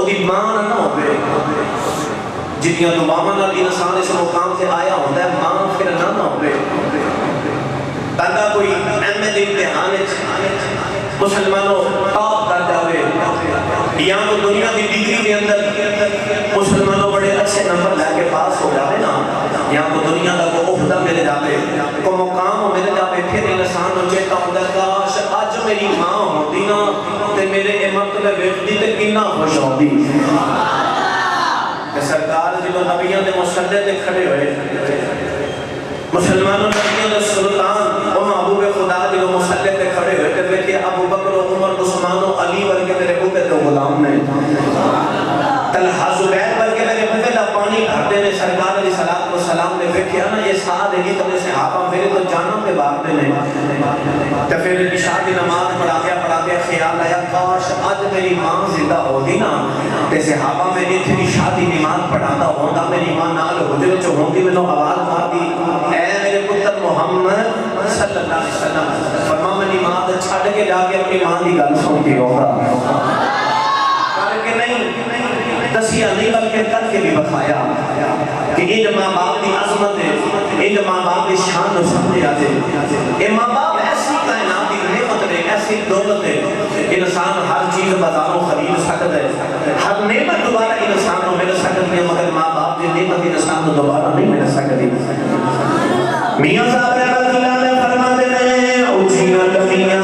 دی ماں نہ ہوئے جنیاں دعاواں نال انسان اس مقام سے آیا ہوتا ہے، ماں پھر نہ ہوئے تاکہ کوئی ایم ایل امتحان مسلمانوں ٹاپ کر جاوے یا تو دنیا کی ڈگری کے اندر مسلمانوں بڑے اچھے نمبر لے کے پاس ہو جاوے نا، یا تو دنیا کا کو عہدہ مل جاوے کو مقام مل جاوے، پھر انسان نو چیتا ہوندا کاش اج میری ماں ہوندی نا تے میرے مطلب ویکھدی تے کتنا خوش ہوندی۔ کہ سرکار جب نبیوں دے مسلح تے کھڑے ہوئے، مسلمانوں نبیوں دے سلطان و محبوب خدا جب مسلح تے کھڑے ہوئے تے دیکھے ابو بکر و عمر عثمان و علی ورگے میرے بوتے تو غلام نے، طلحہ زبیر ورگے میرے بوتے دا پانی بھرتے نے، سرکار علیہ السلام نے دیکھا نا یہ ساتھ ہی تو صحابہ میرے تو جانوں کے بارتے نے، تو پھر عشاء کی نماز پڑھاتے خیال آیا کاش آج میری ماں زندہ ہوگی نا تے صحابہ میں اتنی شادی نماز پڑھاتا ہوتا، میری ماں نال حجر چو ہوندی میں نو آواز مارتی اے میرے پتر محمد صلی اللہ علیہ وسلم، فرما میری ماں تے چھڑ کے جا کے اپنی ماں دی گل سن کے ہوگا، کر کے نہیں دسیا نہیں بلکہ کر کے بھی بخایا کہ ان ماں باپ کی عظمت ہے، ان ماں باپ کی شان و سمجھے آتے، یہ ماں باپ ایسی کائنات کی نعمت ہے، ایسی دولت ہے، انسان ہر چیز بازاروں خرید سکتا ہے، ہر نعمت دوبارہ انسان کو مل سکتی ہے، مگر ماں باپ کی نعمت انسان کو دوبارہ نہیں مل سکتی۔ میاں صاحب رحمت اللہ علیہ فرماتے ہیں اونچیاں لمیاں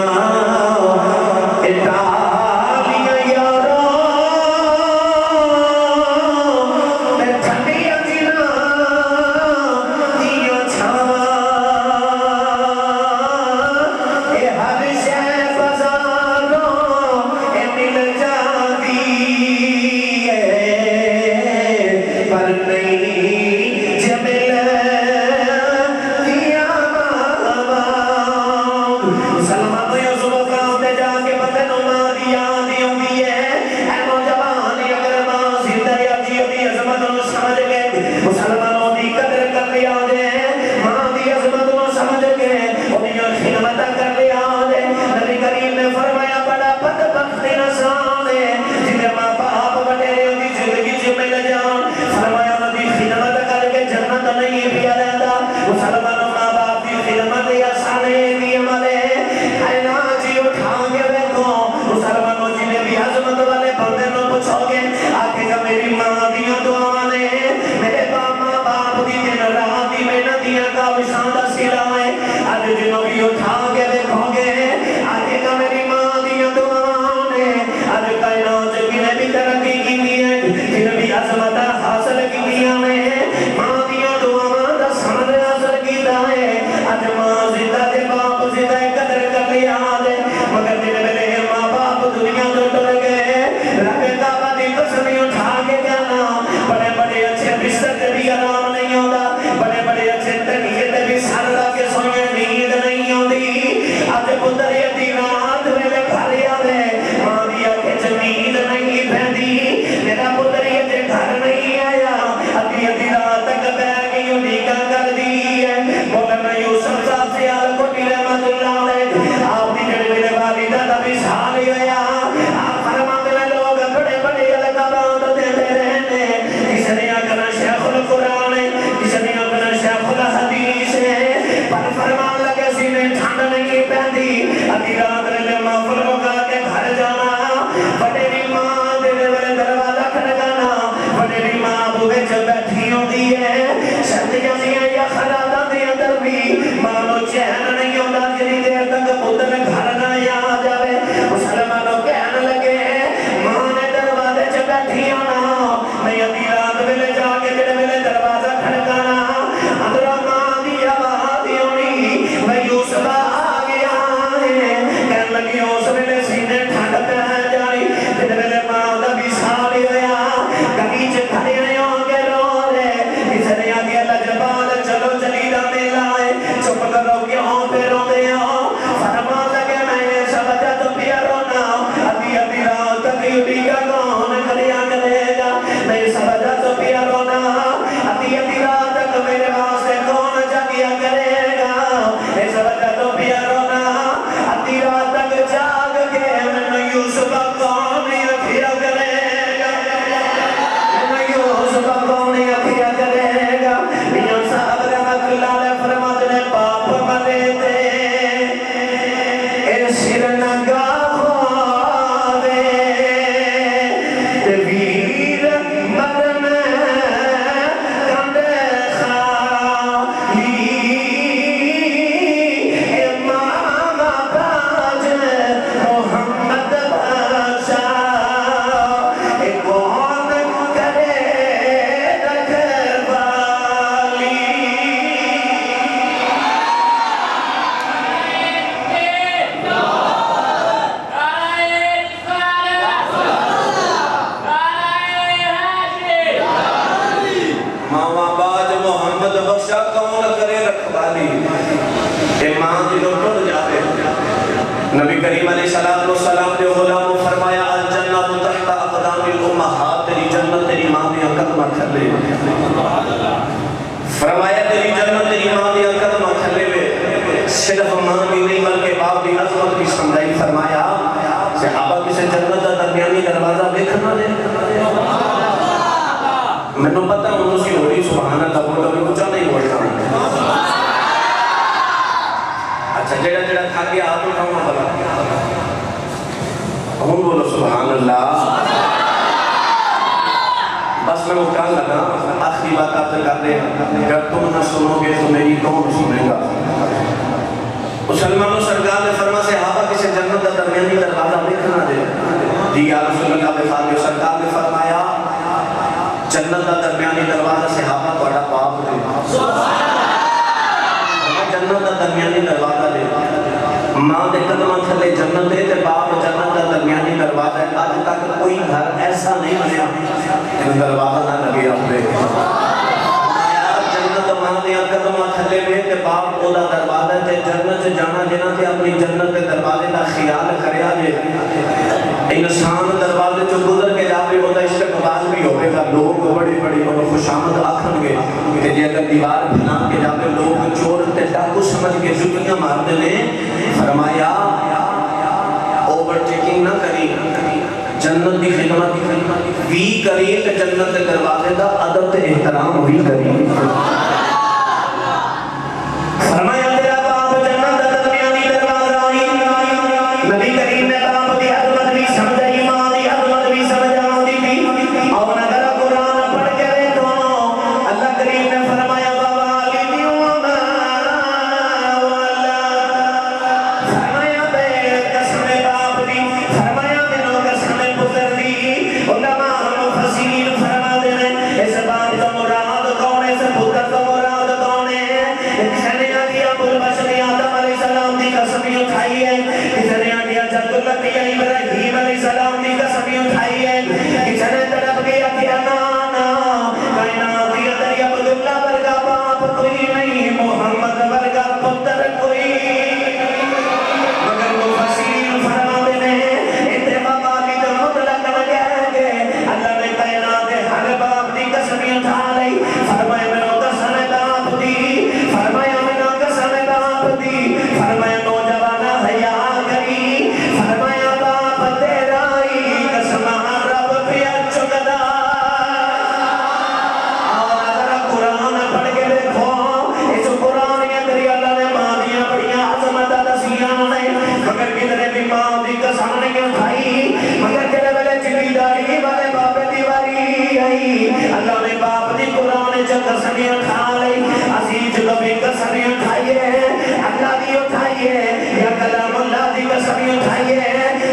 کون کریا کرے کریم علیہ السلام نے غلام کو فرمایا الجنت تحت اقدام الامہات، تیری جنت تیری ماں دیا قدمہ تھلے، فرمایا تیری جنت تیری ماں دیا قدمہ تھلے میں، صرف ماں بھی نہیں بلکہ باپ بھی عظمت بھی سمجھائی، فرمایا صحابہ کسے جنت دا درمیانی دروازہ دیکھنا دے، میں نے پتا ہوں اسی ہو رہی سبحان اللہ بولتا میں کچھ نہیں بولنا، اچھا جڑا جڑا تھا گیا ہاتھ اٹھاؤں نہ بلا، ہم بولو سبحان اللہ، بس میں وہ کہا لگا آخری بات آپ سے کر دے، اگر تم نہ سنو گے تو میری کون سنے گا؟ مسلمانوں سرکار نے فرما صحابہ کسے جنت دا درمیانی دروازہ دیکھنا دے، جی یا رسول اللہ بخاری سرکار نے فرمایا جنت دا درمیانی دروازہ صحابہ توڑا باپ دے، جنت دا درمیانی دروازہ دے، ماں دے قدمہ تھلے جنت دے تے باپ جنت دا درمیانی دروازہ ہے، آج تک کوئی گھر ایسا نہیں بنیا کہ دروازہ نہ لگے اپنے جنت ماں دے قدمہ تھلے میں تے باپ او دا دروازہ تے جنت جانا جنا تے اپنی جنت دے دروازے دا خیال کریا جے، انسان دروازے جو گزر کے جاوے وہ دا استقبال بھی ہوئے گا، لوگ بڑی بڑی خوش آمد آکھن گے کہ جے اگر دیوار بھنا کے جاوے لوگ چور تے ڈاکو سمجھ کے جتیاں مارتے نے، فرمایا اوور ٹیکنگ نہ کری، جنت دی خدمت بھی کری کہ جنت دے دروازے دا ادب تے احترام بھی کری، فرمایا تیرا باپ جنت دا درمیانی دروازہ آئی، نبی کریم نے باپ دی عظمت بھی سمجھائی، ماں دی عظمت بھی سمجھا دی تھی، اور اگر قرآن پڑھ کے دیکھو اللہ کریم نے فرمایا بابا علی وما فرمایا بے قسم باپ دی، فرمایا منو قسم پتر دی، علماء مفسرین فرما دے اس باپ کا مراد کون ہے، اس پتر کا مراد کون ہے؟ کسی نے آدھی ابو البشر آدم علیہ السلام دی قسمی اٹھائی ہے، کسی نے آدھی جد الانبیاء ابراہیم علیہ السلام دی قسمی اٹھائی ہے، کسی نے تڑپ گیا کہ انانا کائنات کی ادری عبداللہ ورگا باپ کوئی نہیں، محمد ورگا پتر کوئی، مگر مفسرین فرما دینے اتفاق والد مطلق لگے گے، اللہ نے کائنات ہر باپ دی قسمی اٹھا لئی، فرمائے منو قسم باپ دی، فرمایا منو قسم باپ دی، فرمایا نوجوانا حیا کری، فرمایا باپ تیرا ہی قسم رب پیا چکدا، اور اگر قرآن پڑھ کے دیکھو اس قرآن کے اندر اللہ نے ماں دیاں بڑیاں عظمت دسیاں نے، مگر کدھر بھی ماں دی قسم نہیں اٹھائی، مگر جڑے ویلے چلی داڑھی والے باپ دی واری آئی، اللہ نے باپ دی قرآن چ قسمیاں اٹھا لئی، اسی جدوں بھی قسمیاں اٹھائیے اللہ دی اٹھائیے یا کلام اللہ دی قسمیاں اٹھائیے،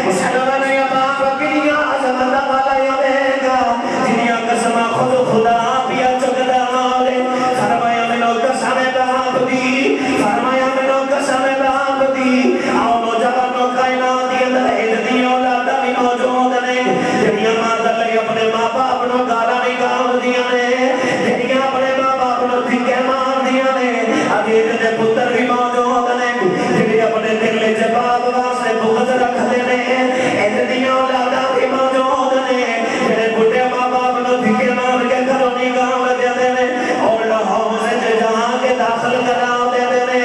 مسلمان یا باپ کنیاں عظمت والا ہوے گا جنیاں قسماں خود خدا پیا چکدا لے، فرمایا منو قسم باپ دی، فرمایا منو قسم باپ دی، آؤ نوجوانوں کائنات کے اندر ادھر اولاداں بھی موجود نے جڑیاں ماں دلے اپنے ماں باپ نو گالاں نکال دیاں نے، جڑیاں اپنے ماں باپ نو دھکے مار دیاں نے، عزیز دے پتر بھی موجود نے جڑے اپنے دل وچ باپ واسطے بغض رکھدے نے، ادھر اولاداں بھی موجود نے جڑے بڈھے ماں باپ نو دھکے مار کے گھروں نکال دیندے نے اور لاہور وچ جا کے داخل کرا دیندے نے،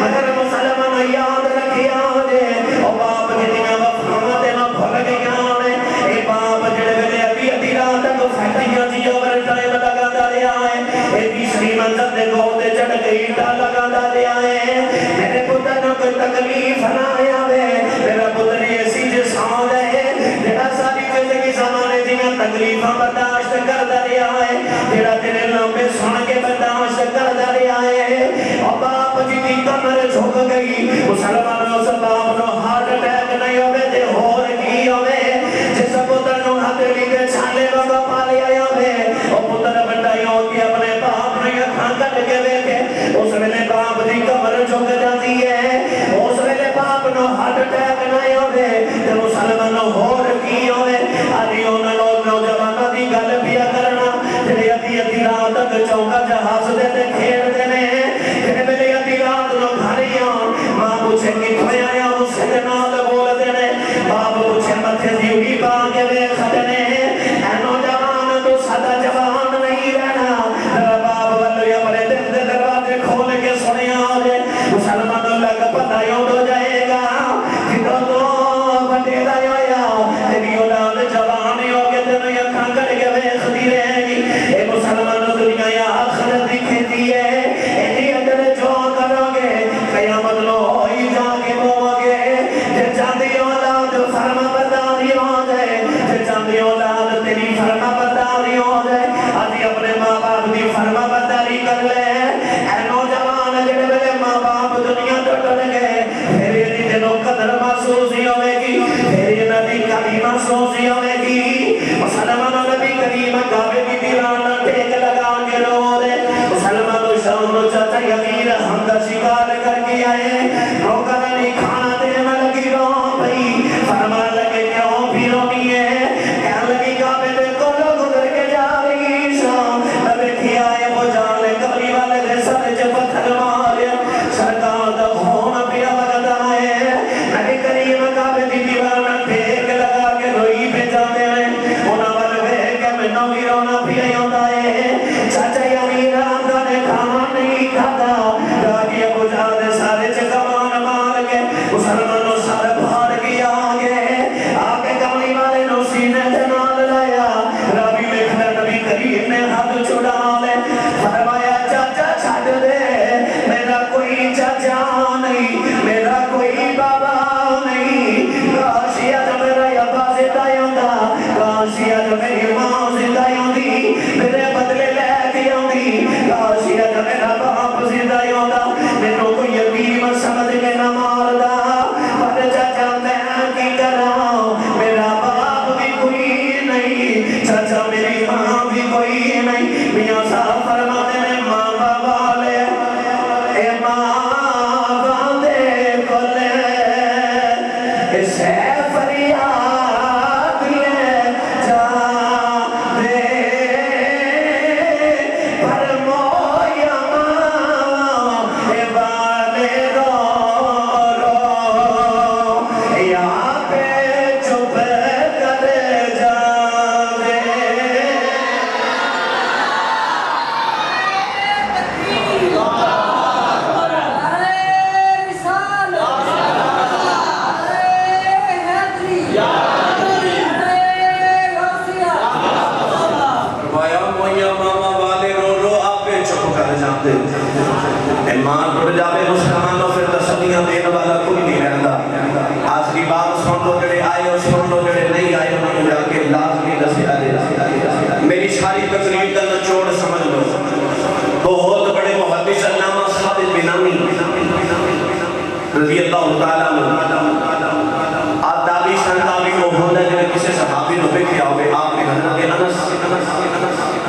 مگر مسلمان یاد رکھیا جے او باپ جتنیاں وفاواں تے نہ بھول گئیاں نے، اے باپ جڑے ویلے ادھی رات تک فیکٹریاں دی اوور ٹائم لگاتا رہیا ہے، اے تیسری منزل تے گود چڑھ کے اینٹاں لگاتا رہیا ہے، میرے پتر نو کوئی تکلیف نہ آوے، میرا پتر ایسی جسان ہے جڑا ساری زندگی زمانے دیاں تکلیفاں برداشت کردا رہیا ہے، جڑا تیرے لمبے سن کے برداشت کردا رہیا ہے، او باپ جی دی کمر جھک گئی، مسلمانوں اس باپ نو ہارٹ اٹیک نہیں ہوے تے ہور کی ہوے، جس پتر نو ہتھیلی تے چھالے لوگا پالے آیا ہوے، او پتر بڑا ہی ہو کے اپنے باپ نے اکھاں کٹ کے دیکھے، اس ویلے باپ دی کمر جھک جاتی ہے، اس ویلے باپ نو افسوسیاں میں کی مسلمانوں نبی کریم کعبے کی دیوار نہ ٹیک لگا کے رو دے مسلمانوں شام نو چاچا یمیر ہم شکار کر کے آئے روکا نہیں کھانا دینے لگی رو بھئی فرما لگے کیوں بھی رونی ہے کہنے لگی کعبے دے کولو گزر کے جا رہی شام نہ بیٹھی آئے وہ جان لے قبری والے دے سارے چے پتھر مارے سرکار دا خون پیا لگتا ہے نبی کریم کعبے دی دیوار نہ ٹیک لگا کے روئی پہ جاتے ہیں انہاں والے بے کہ میں نو بھی رونا بھی نہیں ہوتا ہے چاچا یمیر آمدہ نے کھانا نہیں کھاتا راگی ابو جان سارے چے کمان مار کے مسلمانوں سارے بھار کی آگے کملی والے نو سینے تے نال لایا رابی میں کھڑا نبی کریم نے ہاتھ چھوڑا لے فرمایا چاچا چھڑ دے میرا کوئی چاچا نہیں میرا کوئی بابا نہیں کاشی آج میرا یبا زندہ یوندا کاشی آج میری ماں زندہ یوندی میرے بدلے لے کے یوندی کاشی آج میرا باپ زندہ یوندا میرے کو یتیم سمجھ کے نہ ماردا پر چاچا میں کی کراؤں میرا باپ بھی کوئی نہیں چاچا میری ماں بھی کوئی نہیں میاں صاحب فرماتے ہیں ماں بابا لے اے ماں باندے کو لے اسے فریاد لے جا دے پر مویا ماں اے والے رو رو یہاں پہ چپ کر جا دے فرمایا مویا ماما والے رو رو آپ پہ چپ کر جاتے ایمان ٹوٹ جاوے مسلمانوں پھر تسلیاں دینے والا کوئی نہیں رہتا آخری بات سن لو جڑے آئے اور سن لو جڑے نہیں آئے انہوں نے جا کے لازمی دسیا دے میری ساری تقریر کا نچوڑ سمجھ لو بہت بڑے محدث علامہ ثابت بنانی رضی اللہ تعالیٰ آدابی سنتابی کو ہوتا ہے جنہیں کسی صحابی نے بیٹھے آوے آپ نے حضرت انس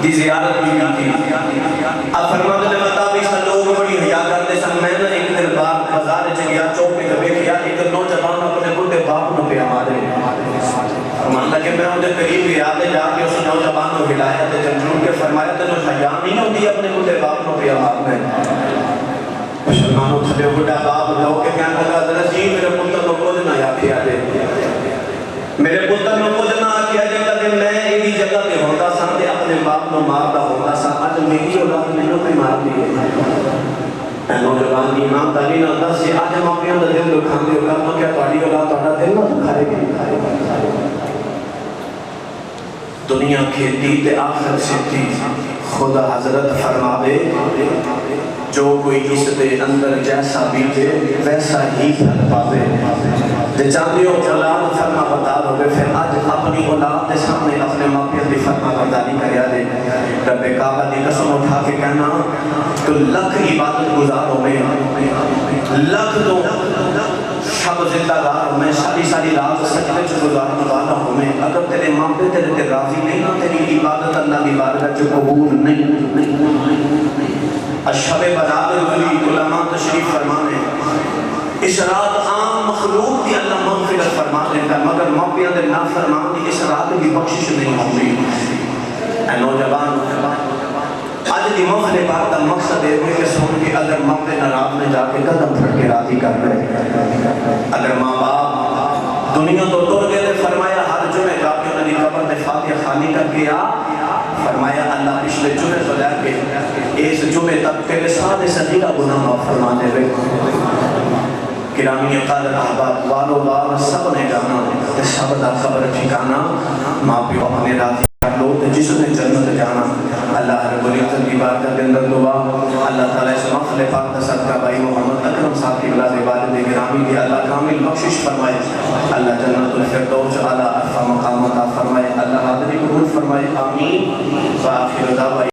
دی زیارت بھی کی اب فرماتے ہیں مطابی سن لوگ بڑی حیاء کرتے سن میں نے ایک دن بعد بازار چگیا چوک پہ کبھی کیا ایک نوجوان اپنے بڑے باپ نے پہ آمارے فرماتا کہ میں انہیں قریب گیا تھے جا کے اس نوجوان کو ہلایا تھے جنجون کے فرمایا تھے جو حیاء نہیں ہوتی اپنے بڑے باپ نے پہ آمارے مسلمانوں تھے بڑا باپ لو کہ کہنے لگا حضرت جی میرے پتر کو کچھ نہ یا کیا دے میرے پتر کو کچھ نہ کیا دے کہ میں ایک جگہ پہ ہوتا سا تے اپنے باپ کو مارتا ہوتا سا آج میری اولاد میں نے مار دی ہے نوجوان کی امام تعالی نے اللہ سے آج ہم اپنے اندر دل دکھان دے ہوگا تو کیا تاری اولاد تھوڑا دل نہ دکھائے گی دنیا کھیتی تے آخر سیتی خدا حضرت فرماوے جو کوئی اس دے اندر جیسا بیجے ویسا ہی پھل پاوے جے چاندی ہو اولاد فرما بردار ہوئے پھر آج اپنی اولاد دے سامنے اپنے ماپیت دی فرما برداری کریا دے رب کعبہ دی قسم اٹھا کے کہنا تو لکھ عبادت گزاروں میں لکھ تو شب زندہ دار میں ساری رات سجدے چ گزارنے والا ہوں میں اگر تیرے ماں پہ تیرے تے راضی نہیں نہ تیری عبادت اللہ دی بارگاہ چ قبول نہیں اشب برات الولی علماء تشریف فرمانے اس رات عام مخلوق دی اللہ مغفرت فرما لیتا ہے مگر موقعہ دے نافرمان دی اس رات کی بخشش نہیں ہوتی اے نوجوان آج دی مغفرت بات کا مقصد ہے کہ سن کے اگر موقع نراب میں جا کے قدم پھڑ کے راضی کر رہے اگر ماں باپ دنیا تو ٹر گئے تھے فرمایا ہر جمعے جا کے انہوں نے قبر میں فاتحہ خانی کر کے فرمایا اللہ پچھلے جمعے تو لے کے اس جمعے تک تیرے سارے صغیرہ گناہ معاف فرما دے گرامی قدر احباب والو بار سب نے جانا تے سب دا قبر ٹھکانا ماں پیو اپنے راضی کر لو تے جس نے جنت جانا اللہ رب العزت کی بارگاہ کے اندر دعا اللہ تعالی اس محفل پاک کا صدقہ بھائی محمد اکرم صاحب کی اولاد والد گرامی کی اللہ کامل بخشش فرمائے اللہ جنت الفردوس اعلی عرفہ مقام عطا فرمائے اللہ حاضری قبول فرمائے آمین و آخر دعوی